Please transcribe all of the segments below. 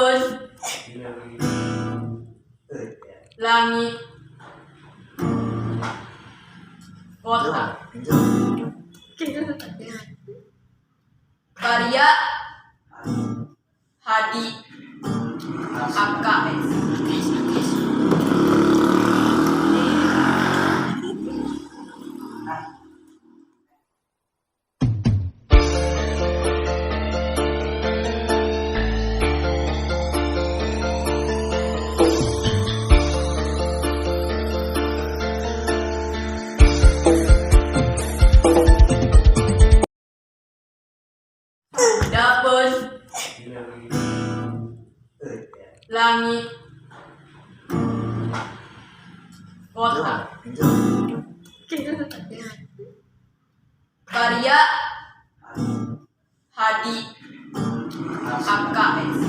Daun, langit, kota, karya, Hadi, AKS. Daun, langit, kota, karya, Hadi, AKS.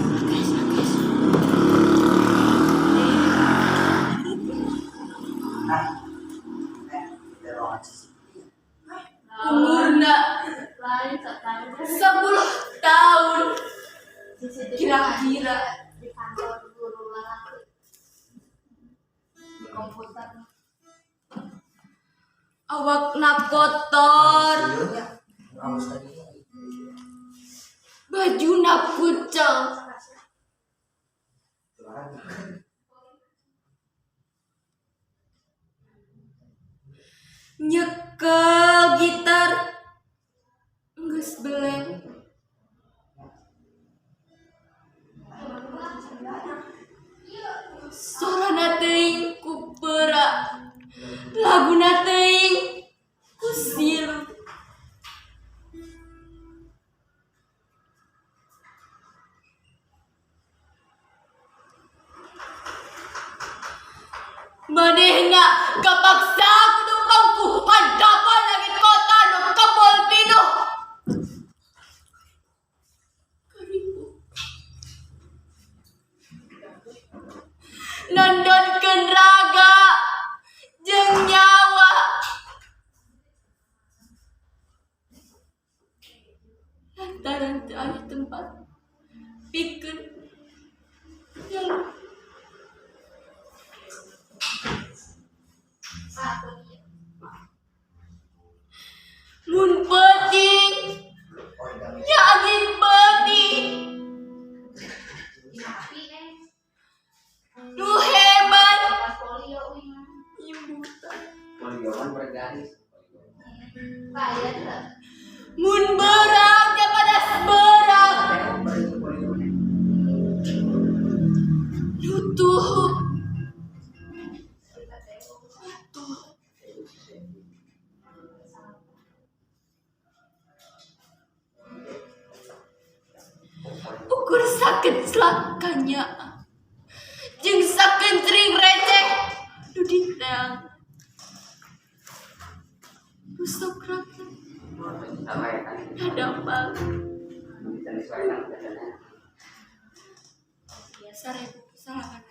Umurnya 10 tahun kira-kira. Di kantor guru lagi di komputer. Awakna kotor, bajuna kucel, nyekel gitar geus beleng. Sorana teuing ku peura, laguna teuing ku sirup. Manehna kapaksa kudu pangku hadapan langit kota nu kebol pinuh. Nondonkeun raga jeung nyawa. Lantaran teu aya tempat pikeun yang mun penting nya angin penting nu hebat imbutan mun beurang teh padas beurang nutuh ukur sakit selakanya jeung sakencring receh nu diteang rusok rata hadapang biasa 1000 salaman